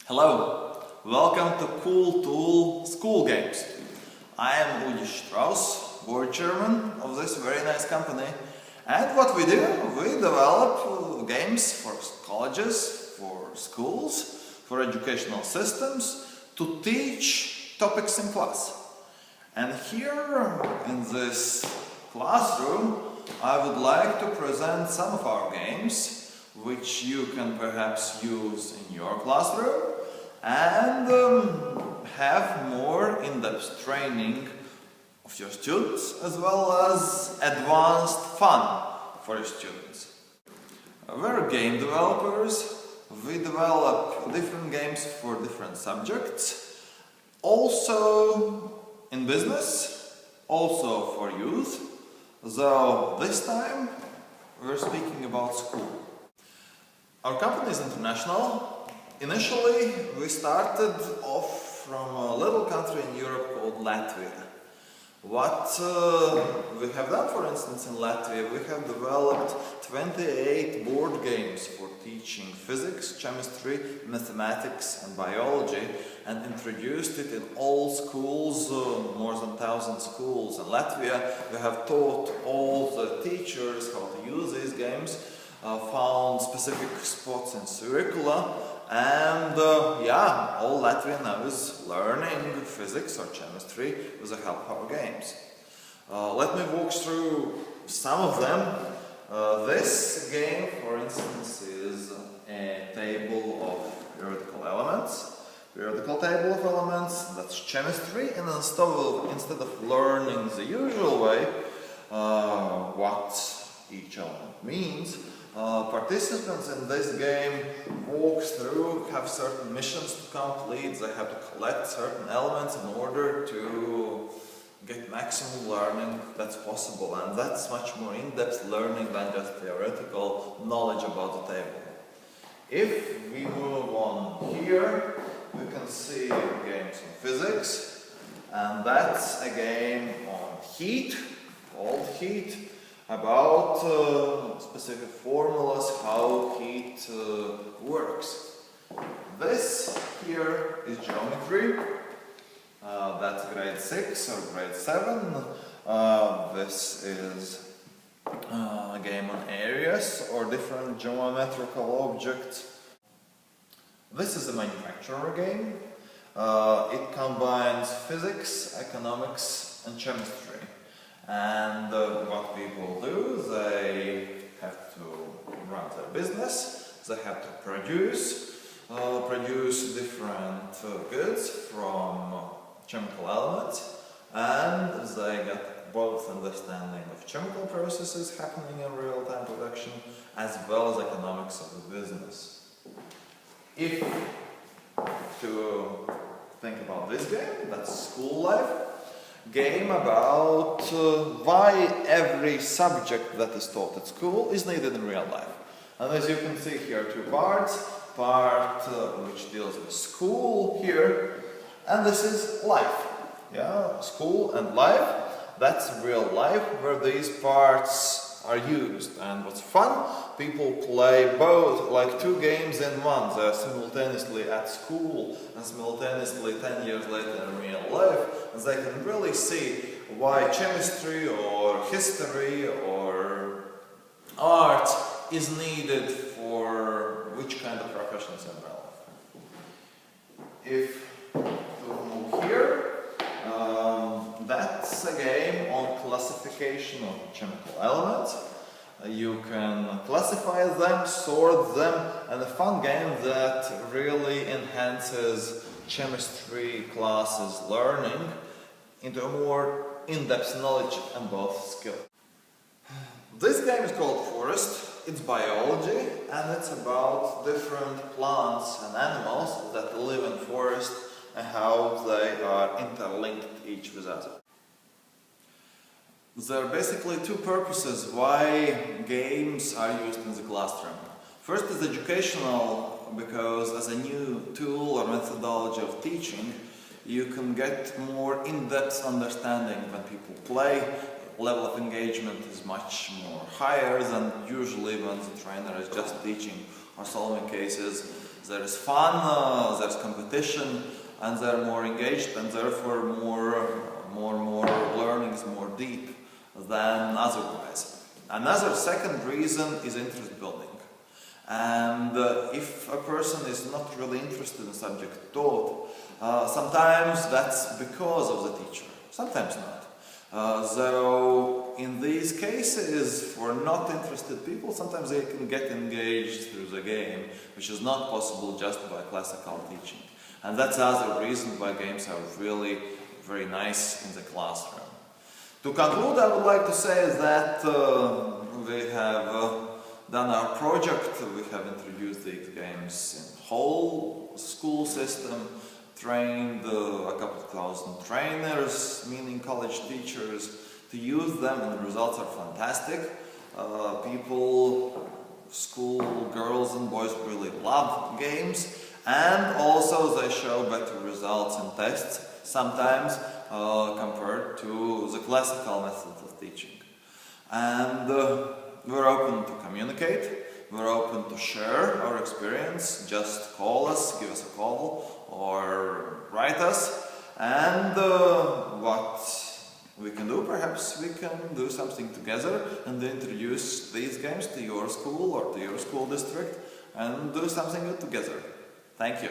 Hello, welcome to Cool Tool School Games. I am Ugis Strauss, board chairman of this very nice company, and what we do, we develop games for colleges, for schools, for educational systems to teach topics in class. And here in this classroom I would like to present some of our games which you can perhaps use in your classroom and have more in-depth training of your students as well as advanced fun for your students. We're game developers. We develop different games for different subjects, also in business, also for youth. So this time we're speaking about school. Our company is international. Initially we started off from a little country in Europe called Latvia. What we have done, for instance, in Latvia, we have developed 28 board games for teaching physics, chemistry, mathematics and biology, and introduced it in all schools, more than 1,000 schools in Latvia. We have taught all the teachers how to use these games, found specific spots in curricula, and all Latvia now is learning physics or chemistry with the help of our games. Let me walk through some of them. This game, for instance, is a table of periodical elements. Periodical table of elements, that's chemistry, and instead of learning the usual way what each element means, participants in this game walk through, have certain missions to complete. They have to collect certain elements in order to get maximum learning that's possible, and that's much more in-depth learning than just theoretical knowledge about the table. If we move on here, we can see games on physics, and that's a game on heat, called heat, about specific formulas, how heat works. This here is geometry. That's grade 6 or grade 7. This is a game on areas or different geometrical objects. This is a manufacturer game. It combines physics, economics and chemistry. And what people do, they have to run their business, they have to produce different goods from chemical elements, and they get both understanding of chemical processes happening in real-time production as well as economics of the business. If to think about this game, that's school life. Game about why every subject that is taught at school is needed in real life. And as you can see here, two parts. Part which deals with school here, and this is life. Yeah, school and life. That's real life where these parts are used. And what's fun, people play both, like two games in one. They're simultaneously at school and simultaneously 10 years later in real life. And they can really see why chemistry or history or art is needed for which kind of professions in real life. If to move here, that's a game on classification of chemical elements. You can classify them, sort them, and a fun game that really enhances chemistry classes learning into a more in-depth knowledge and both skills. This game is called Forest. It's biology, and it's about different plants and animals that live in forest and how they are interlinked each with other. There are basically two purposes why games are used in the classroom. First is educational, because as a new tool or methodology of teaching, you can get more in-depth understanding when people play. Level of engagement is much more higher than usually when the trainer is just teaching or solving cases. There is fun, there's competition, and they're more engaged, and therefore more learning is more deep than otherwise. Another second reason is interest building. And if a person is not really interested in subject taught, sometimes that's because of the teacher, sometimes not. So in these cases, for not interested people, sometimes they can get engaged through the game, which is not possible just by classical teaching. And that's another reason why games are really very nice in the classroom. To conclude, I would like to say that we have done our project. We have introduced these games in the whole school system, trained a couple of thousand trainers, meaning college teachers, to use them, and the results are fantastic. People, school girls and boys really love games, and also they show better results in tests sometimes compared to the classical methods of teaching. And we're open to communicate, we're open to share our experience. Just call us, give us a call, or write us, and what we can do, perhaps we can do something together and introduce these games to your school or to your school district and do something good together. Thank you.